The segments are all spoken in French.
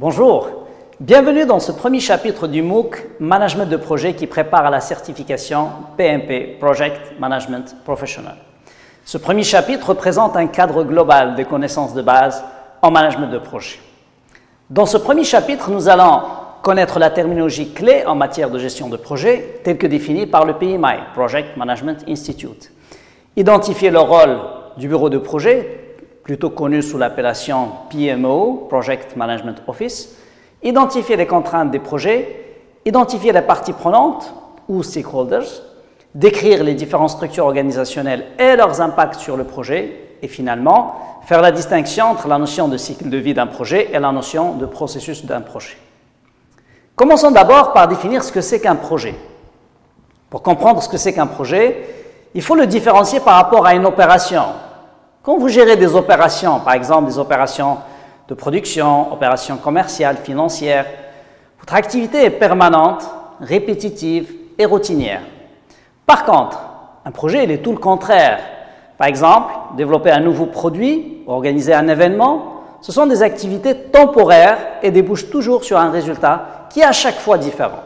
Bonjour, bienvenue dans ce premier chapitre du MOOC Management de projet qui prépare à la certification PMP, Project Management Professional. Ce premier chapitre présente un cadre global des connaissances de base en management de projet. Dans ce premier chapitre, nous allons connaître la terminologie clé en matière de gestion de projet, telle que définie par le PMI, Project Management Institute. Identifier le rôle du bureau de projet, plutôt connu sous l'appellation PMO, Project Management Office, identifier les contraintes des projets, identifier les parties prenantes ou stakeholders, décrire les différentes structures organisationnelles et leurs impacts sur le projet, et finalement, faire la distinction entre la notion de cycle de vie d'un projet et la notion de processus d'un projet. Commençons d'abord par définir ce que c'est qu'un projet. Pour comprendre ce que c'est qu'un projet, il faut le différencier par rapport à une opération. Quand vous gérez des opérations, par exemple des opérations de production, opérations commerciales, financières, votre activité est permanente, répétitive et routinière. Par contre, un projet, il est tout le contraire. Par exemple, développer un nouveau produit, organiser un événement, ce sont des activités temporaires et débouchent toujours sur un résultat qui est à chaque fois différent.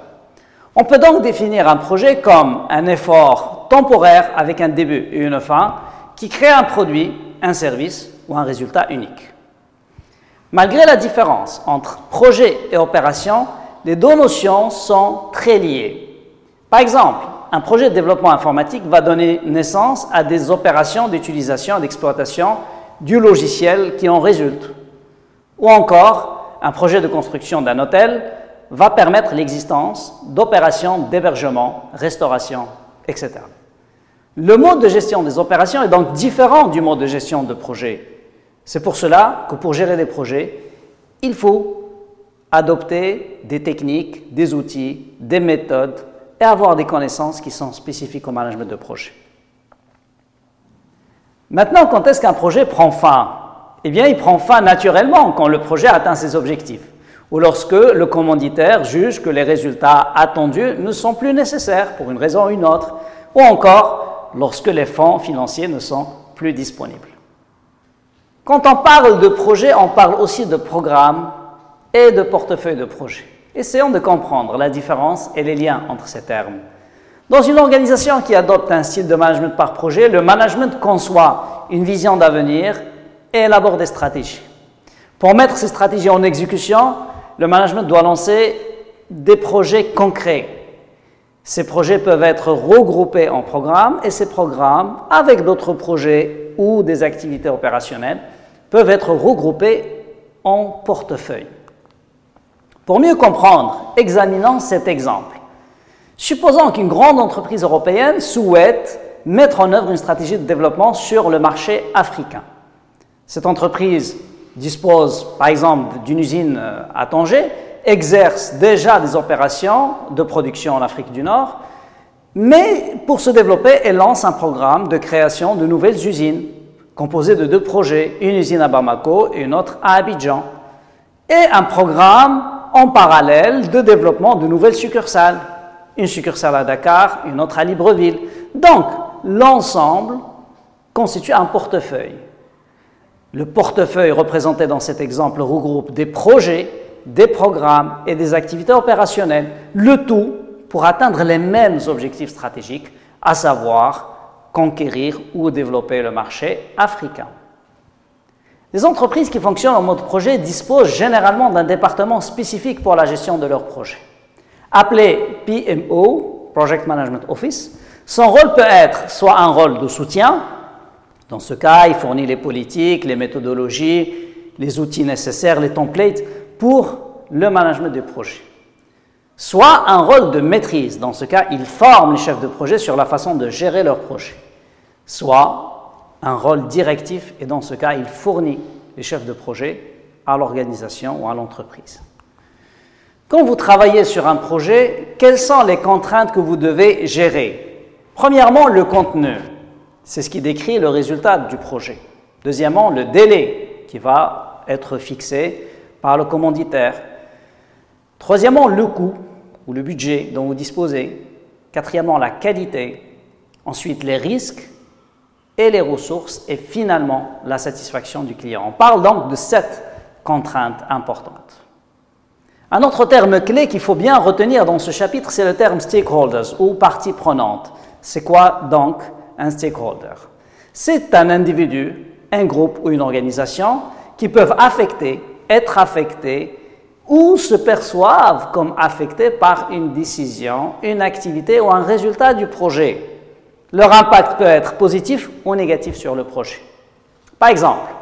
On peut donc définir un projet comme un effort temporaire avec un début et une fin qui crée un produit, un service ou un résultat unique. Malgré la différence entre projet et opération, les deux notions sont très liées. Par exemple, un projet de développement informatique va donner naissance à des opérations d'utilisation et d'exploitation du logiciel qui en résulte. Ou encore, un projet de construction d'un hôtel va permettre l'existence d'opérations d'hébergement, restauration, etc. Le mode de gestion des opérations est donc différent du mode de gestion de projet. C'est pour cela que pour gérer des projets, il faut adopter des techniques, des outils, des méthodes et avoir des connaissances qui sont spécifiques au management de projet. Maintenant, quand est-ce qu'un projet prend fin? Eh bien, il prend fin naturellement quand le projet atteint ses objectifs ou lorsque le commanditaire juge que les résultats attendus ne sont plus nécessaires pour une raison ou une autre, ou encore lorsque les fonds financiers ne sont plus disponibles. Quand on parle de projet, on parle aussi de programme et de portefeuille de projet. Essayons de comprendre la différence et les liens entre ces termes. Dans une organisation qui adopte un style de management par projet, le management conçoit une vision d'avenir et élabore des stratégies. Pour mettre ces stratégies en exécution, le management doit lancer des projets concrets. Ces projets peuvent être regroupés en programmes et ces programmes, avec d'autres projets ou des activités opérationnelles, peuvent être regroupés en portefeuille. Pour mieux comprendre, examinons cet exemple. Supposons qu'une grande entreprise européenne souhaite mettre en œuvre une stratégie de développement sur le marché africain. Cette entreprise dispose, par exemple, d'une usine à Tanger, exerce déjà des opérations de production en Afrique du Nord, mais pour se développer, elle lance un programme de création de nouvelles usines, composé de deux projets, une usine à Bamako et une autre à Abidjan, et un programme en parallèle de développement de nouvelles succursales, une succursale à Dakar, une autre à Libreville. Donc, l'ensemble constitue un portefeuille. Le portefeuille représenté dans cet exemple regroupe des projets, des programmes et des activités opérationnelles, le tout pour atteindre les mêmes objectifs stratégiques, à savoir conquérir ou développer le marché africain. Les entreprises qui fonctionnent en mode projet disposent généralement d'un département spécifique pour la gestion de leurs projets. Appelé PMO, Project Management Office, son rôle peut être soit un rôle de soutien, dans ce cas, il fournit les politiques, les méthodologies, les outils nécessaires, les templates pour le management des projets. Soit un rôle de maîtrise, dans ce cas, il forme les chefs de projet sur la façon de gérer leur projet. Soit un rôle directif, et dans ce cas, il fournit les chefs de projet à l'organisation ou à l'entreprise. Quand vous travaillez sur un projet, quelles sont les contraintes que vous devez gérer? Premièrement, le contenu. C'est ce qui décrit le résultat du projet. Deuxièmement, le délai qui va être fixé par le commanditaire. Troisièmement, le coût ou le budget dont vous disposez. Quatrièmement, la qualité. Ensuite, les risques et les ressources. Et finalement, la satisfaction du client. On parle donc de 7 contraintes importantes. Un autre terme clé qu'il faut bien retenir dans ce chapitre, c'est le terme stakeholders ou parties prenantes. C'est quoi donc un stakeholder? C'est un individu, un groupe ou une organisation qui peuvent être affectés ou se perçoivent comme affectés par une décision, une activité ou un résultat du projet. Leur impact peut être positif ou négatif sur le projet. Par exemple,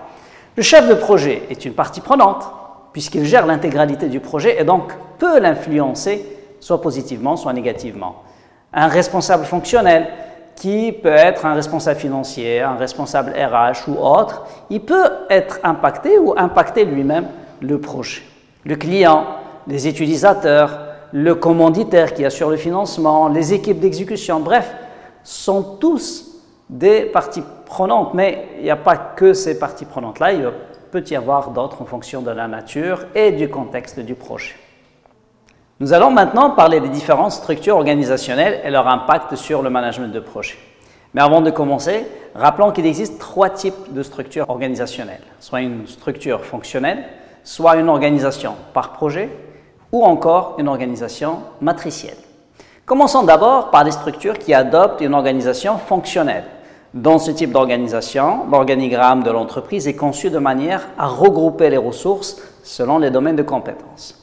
le chef de projet est une partie prenante puisqu'il gère l'intégralité du projet et donc peut l'influencer soit positivement, soit négativement. Un responsable fonctionnel qui peut être un responsable financier, un responsable RH ou autre, il peut être impacté ou impacter lui-même le projet. Le client, les utilisateurs, le commanditaire qui assure le financement, les équipes d'exécution, bref, sont tous des parties prenantes, mais il n'y a pas que ces parties prenantes-là, il peut y avoir d'autres en fonction de la nature et du contexte du projet. Nous allons maintenant parler des différentes structures organisationnelles et leur impact sur le management de projet. Mais avant de commencer, rappelons qu'il existe 3 types de structures organisationnelles, soit une structure fonctionnelle, soit une organisation par projet, ou encore une organisation matricielle. Commençons d'abord par les structures qui adoptent une organisation fonctionnelle. Dans ce type d'organisation, l'organigramme de l'entreprise est conçu de manière à regrouper les ressources selon les domaines de compétences.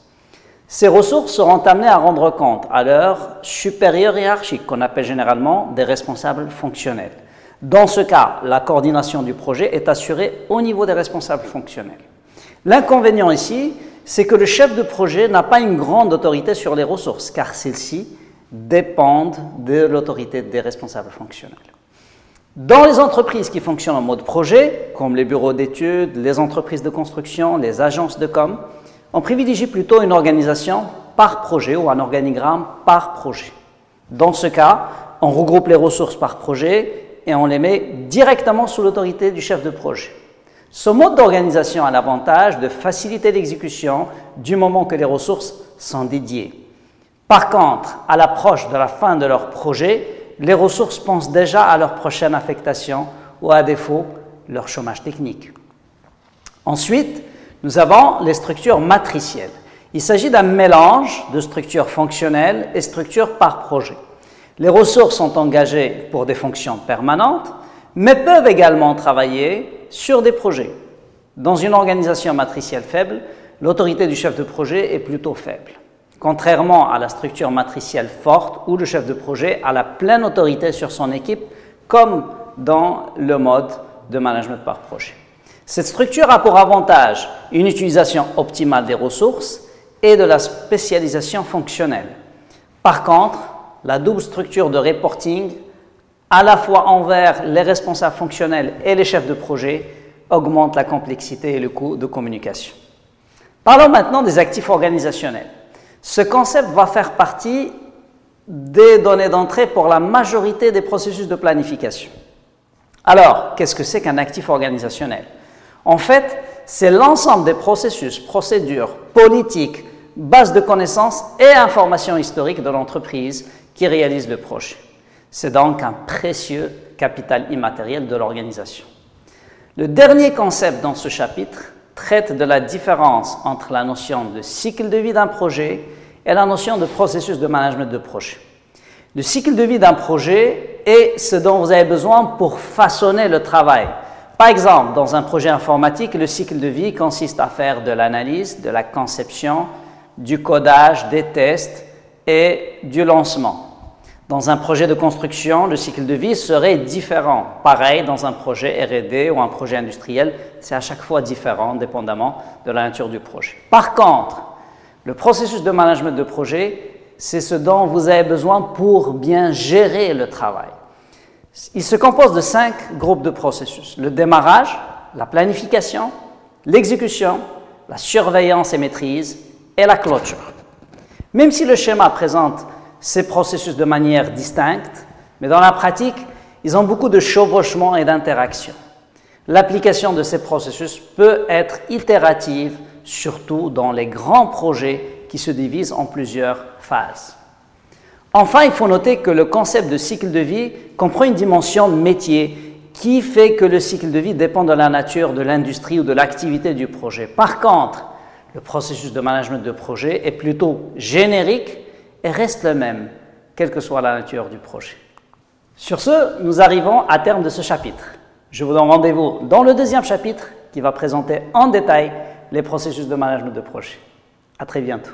Ces ressources seront amenées à rendre compte à leur supérieur hiérarchique, qu'on appelle généralement des responsables fonctionnels. Dans ce cas, la coordination du projet est assurée au niveau des responsables fonctionnels. L'inconvénient ici, c'est que le chef de projet n'a pas une grande autorité sur les ressources, car celles-ci dépendent de l'autorité des responsables fonctionnels. Dans les entreprises qui fonctionnent en mode projet, comme les bureaux d'études, les entreprises de construction, les agences de com, on privilégie plutôt une organisation par projet ou un organigramme par projet. Dans ce cas, on regroupe les ressources par projet et on les met directement sous l'autorité du chef de projet. Ce mode d'organisation a l'avantage de faciliter l'exécution du moment que les ressources sont dédiées. Par contre, à l'approche de la fin de leur projet, les ressources pensent déjà à leur prochaine affectation ou à défaut, leur chômage technique. Ensuite, nous avons les structures matricielles. Il s'agit d'un mélange de structures fonctionnelles et structures par projet. Les ressources sont engagées pour des fonctions permanentes, mais peuvent également travailler sur des projets. Dans une organisation matricielle faible, l'autorité du chef de projet est plutôt faible. Contrairement à la structure matricielle forte où le chef de projet a la pleine autorité sur son équipe, comme dans le mode de management par projet. Cette structure a pour avantage une utilisation optimale des ressources et de la spécialisation fonctionnelle. Par contre, la double structure de reporting, à la fois envers les responsables fonctionnels et les chefs de projet, augmente la complexité et le coût de communication. Parlons maintenant des actifs organisationnels. Ce concept va faire partie des données d'entrée pour la majorité des processus de planification. Alors, qu'est-ce que c'est qu'un actif organisationnel? En fait, c'est l'ensemble des processus, procédures, politiques, bases de connaissances et informations historiques de l'entreprise qui réalisent le projet. C'est donc un précieux capital immatériel de l'organisation. Le dernier concept dans ce chapitre traite de la différence entre la notion de cycle de vie d'un projet et la notion de processus de management de projet. Le cycle de vie d'un projet est ce dont vous avez besoin pour façonner le travail. Par exemple, dans un projet informatique, le cycle de vie consiste à faire de l'analyse, de la conception, du codage, des tests et du lancement. Dans un projet de construction, le cycle de vie serait différent. Pareil, dans un projet R&D ou un projet industriel, c'est à chaque fois différent, dépendamment de la nature du projet. Par contre, le processus de management de projet, c'est ce dont vous avez besoin pour bien gérer le travail. Il se compose de 5 groupes de processus. Le démarrage, la planification, l'exécution, la surveillance et maîtrise et la clôture. Même si le schéma présente ces processus de manière distincte, mais dans la pratique, ils ont beaucoup de chevauchements et d'interactions. L'application de ces processus peut être itérative, surtout dans les grands projets qui se divisent en plusieurs phases. Enfin, il faut noter que le concept de cycle de vie comprend une dimension métier qui fait que le cycle de vie dépend de la nature de l'industrie ou de l'activité du projet. Par contre, Le processus de management de projet est plutôt générique et reste le même, quelle que soit la nature du projet. Sur ce, nous arrivons à terme de ce chapitre. Je vous donne rendez-vous dans le deuxième chapitre qui va présenter en détail les processus de management de projet. À très bientôt.